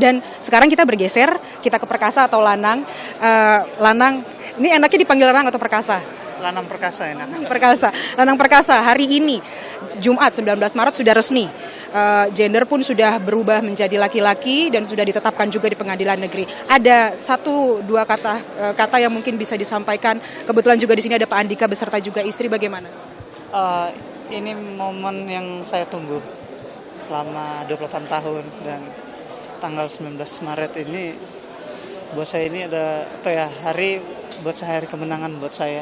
Dan sekarang kita bergeser, kita ke perkasa atau lanang. Lanang, ini enaknya dipanggil lanang atau perkasa? Lanang perkasa enak. Perkasa. Lanang perkasa hari ini Jumat 19 Maret sudah resmi. Gender pun sudah berubah menjadi laki-laki dan sudah ditetapkan juga di pengadilan negeri. Ada satu dua kata yang mungkin bisa disampaikan. Kebetulan juga di sini ada Pak Andika beserta juga istri. Bagaimana? Ini momen yang saya tunggu selama 28 tahun dan tanggal 19 Maret ini buat saya ini ada hari kemenangan buat saya.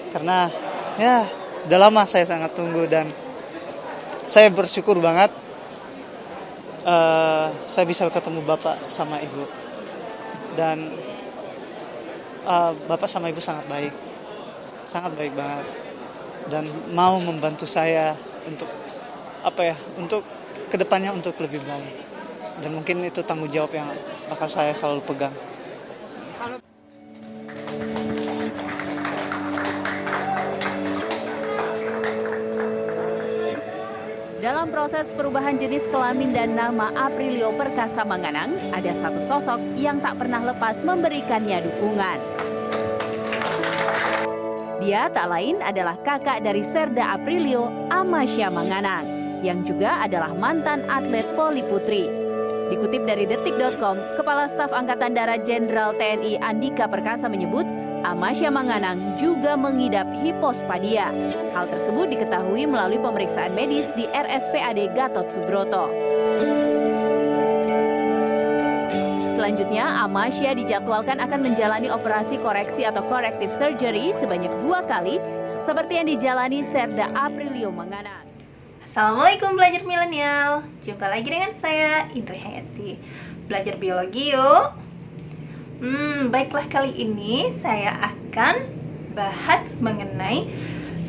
Karena ya udah lama saya sangat tunggu dan saya bersyukur banget saya bisa ketemu Bapak sama Ibu. Dan Bapak sama Ibu sangat baik banget dan mau membantu saya untuk untuk kedepannya untuk lebih baik. Dan mungkin itu tanggung jawab yang bakal saya selalu pegang. Dalam proses perubahan jenis kelamin dan nama Aprilio Perkasa Manganang, ada satu sosok yang tak pernah lepas memberikannya dukungan. Dia tak lain adalah kakak dari Serda Aprilio, Amasya Manganang, yang juga adalah mantan atlet voli putri. Dikutip dari detik.com, Kepala Staf Angkatan Darat Jenderal TNI Andika Perkasa menyebut, Amasya Manganang juga mengidap hipospadia. Hal tersebut diketahui melalui pemeriksaan medis di RSPAD Gatot Subroto. Selanjutnya, Amasya dijadwalkan akan menjalani operasi koreksi atau corrective surgery sebanyak 2 kali, seperti yang dijalani Serda Aprilio Manganang. Assalamualaikum belajar milenial. Jumpa lagi dengan saya, Indri Hayati. Belajar biologi yuk. Baiklah, kali ini saya akan bahas mengenai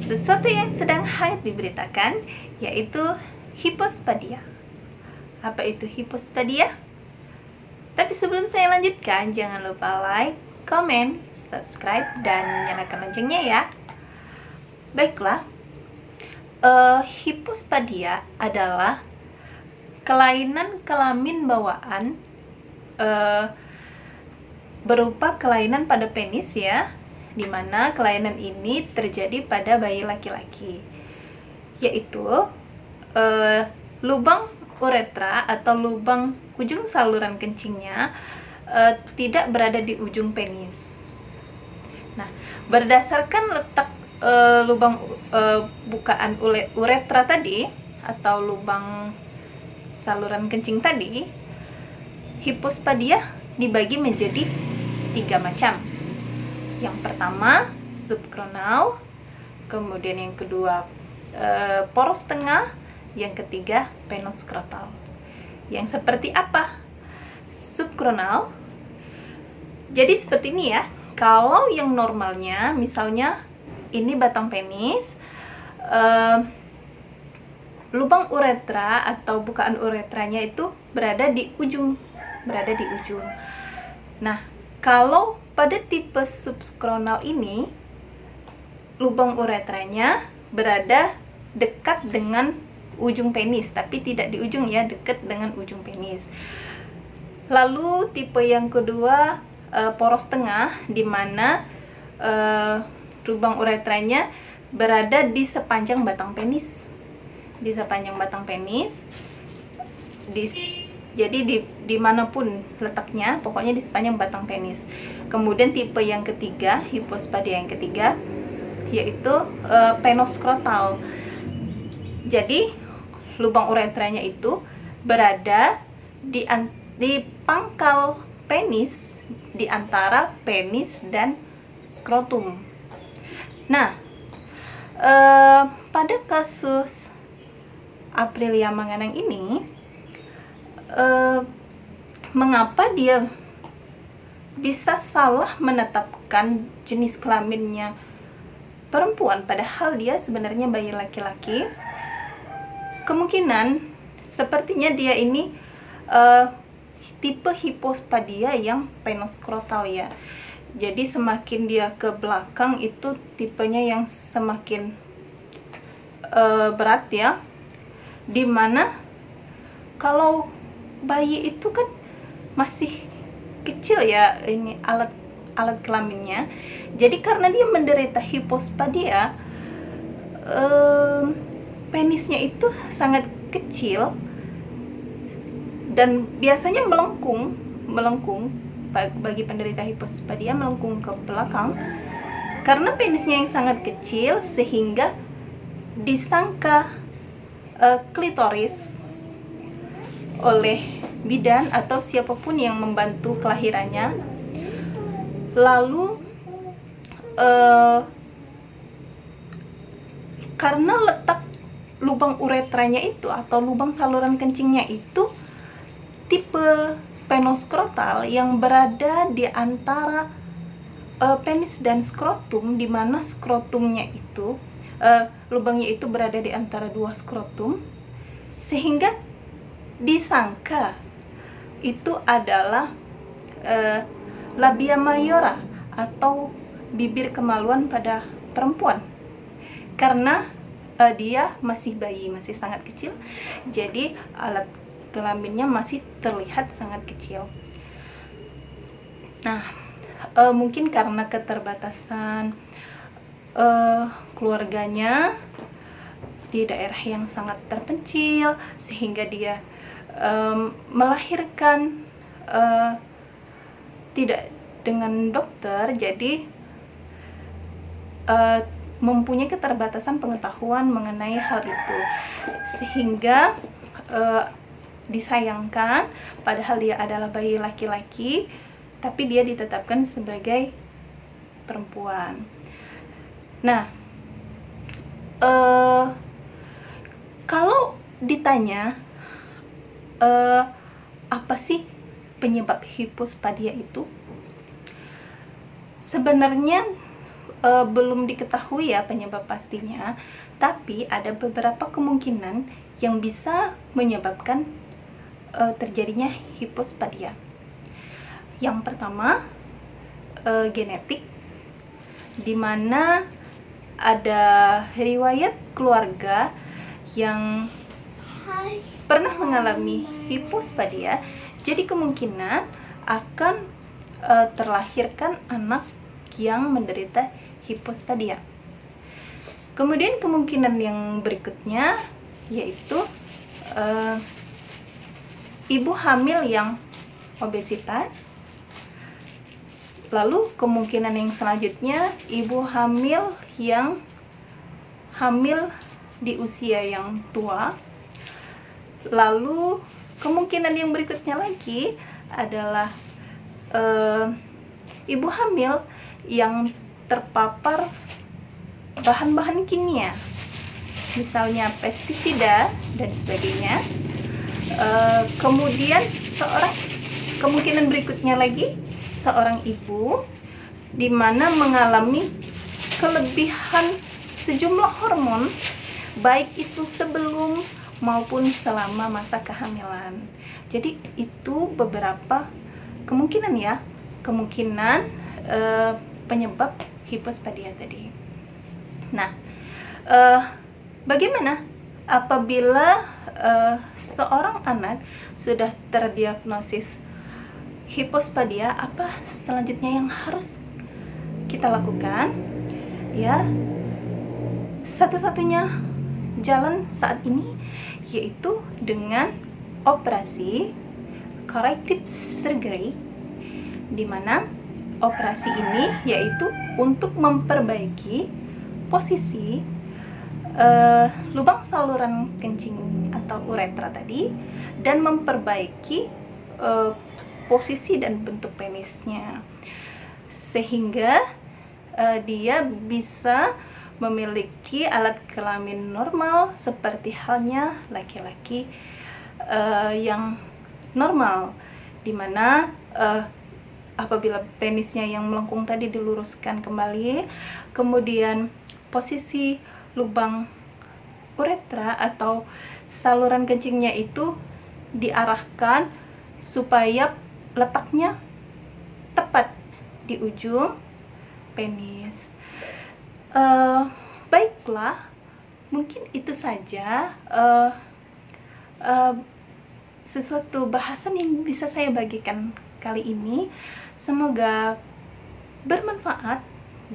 sesuatu yang sedang hangat diberitakan, yaitu hipospadia. Apa itu hipospadia? Tapi sebelum saya lanjutkan, jangan lupa like, komen, subscribe, dan nyalakan loncengnya ya. Baiklah, hipospadia adalah kelainan kelamin bawaan berupa kelainan pada penis ya, di mana kelainan ini terjadi pada bayi laki-laki, yaitu lubang uretra atau lubang ujung saluran kencingnya tidak berada di ujung penis. Nah, berdasarkan letak lubang bukaan uretra tadi atau lubang saluran kencing tadi, hipospadia dibagi menjadi 3 macam. Yang pertama subkronal, kemudian yang kedua poros tengah, yang ketiga penoskrotal. Yang seperti apa? Subkronal, jadi seperti ini ya. Kalau yang normalnya, misalnya ini batang penis, lubang uretra atau bukaan uretranya itu berada di ujung. Nah, kalau pada tipe subkronal ini, lubang uretranya berada dekat dengan ujung penis, tapi tidak di ujung ya, dekat dengan ujung penis. Lalu tipe yang kedua, poros tengah, di mana lubang uretranya berada di sepanjang batang penis. Jadi dimanapun letaknya, pokoknya di sepanjang batang penis. Kemudian tipe yang ketiga, hipospadia yang ketiga, yaitu penoskrotal. Jadi lubang uretranya itu berada di pangkal penis, di antara penis dan skrotum. Nah, pada kasus Aprilia Manganang ini, mengapa dia bisa salah menetapkan jenis kelaminnya perempuan padahal dia sebenarnya bayi laki-laki? Kemungkinan sepertinya dia ini tipe hipospadia yang penoskrotal ya. Jadi semakin dia ke belakang itu tipenya yang semakin berat ya. Dimana kalau bayi itu kan masih kecil ya ini alat kelaminnya. Jadi karena dia menderita hipospadia, penisnya itu sangat kecil dan biasanya melengkung bagi penderita hipospadia, melengkung ke belakang karena penisnya yang sangat kecil, sehingga disangka klitoris oleh bidan atau siapapun yang membantu kelahirannya. Lalu karena letak lubang uretranya itu atau lubang saluran kencingnya itu tipe penoskrotal yang berada di antara penis dan skrotum, di mana skrotumnya itu lubangnya itu berada di antara dua skrotum, sehingga disangka itu adalah labia mayora atau bibir kemaluan pada perempuan, karena dia masih bayi, masih sangat kecil, jadi alat kelaminnya masih terlihat sangat kecil. Nah, mungkin karena keterbatasan keluarganya di daerah yang sangat terpencil, sehingga dia melahirkan tidak dengan dokter, jadi mempunyai keterbatasan pengetahuan mengenai hal itu, sehingga disayangkan padahal dia adalah bayi laki-laki, tapi dia ditetapkan sebagai perempuan. Nah, kalau ditanya apa sih penyebab hipospadia itu, sebenarnya belum diketahui ya penyebab pastinya, tapi ada beberapa kemungkinan yang bisa menyebabkan terjadinya hipospadia. Yang pertama, genetik, di mana ada riwayat keluarga yang pernah mengalami hipospadia, jadi kemungkinan akan terlahirkan anak yang menderita hipospadia. Kemudian kemungkinan yang berikutnya yaitu ibu hamil yang obesitas. Lalu kemungkinan yang selanjutnya ibu hamil yang hamil di usia yang tua. Lalu kemungkinan yang berikutnya lagi adalah ibu hamil yang terpapar bahan-bahan kimia, misalnya pestisida dan sebagainya. Kemudian kemungkinan berikutnya lagi seorang ibu di mana mengalami kelebihan sejumlah hormon, baik itu sebelum maupun selama masa kehamilan. Jadi itu beberapa kemungkinan ya, penyebab hipospadia tadi. Nah, bagaimana apabila seorang anak sudah terdiagnosis hipospadia? Apa selanjutnya yang harus kita lakukan? Ya, satu-satunya jalan saat ini yaitu dengan operasi corrective surgery, di mana operasi ini yaitu untuk memperbaiki posisi lubang saluran kencing atau uretra tadi, dan memperbaiki posisi dan bentuk penisnya, sehingga dia bisa memiliki alat kelamin normal seperti halnya laki-laki yang normal, dimana apabila penisnya yang melengkung tadi diluruskan kembali, kemudian posisi lubang uretra atau saluran kencingnya itu diarahkan supaya letaknya tepat di ujung penis. Baiklah, mungkin itu saja sesuatu bahasan yang bisa saya bagikan kali ini. Semoga bermanfaat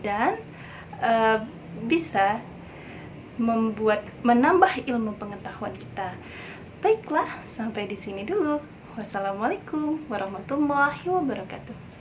dan bisa menambah ilmu pengetahuan kita. Baiklah, sampai di sini dulu. Wassalamualaikum warahmatullahi wabarakatuh.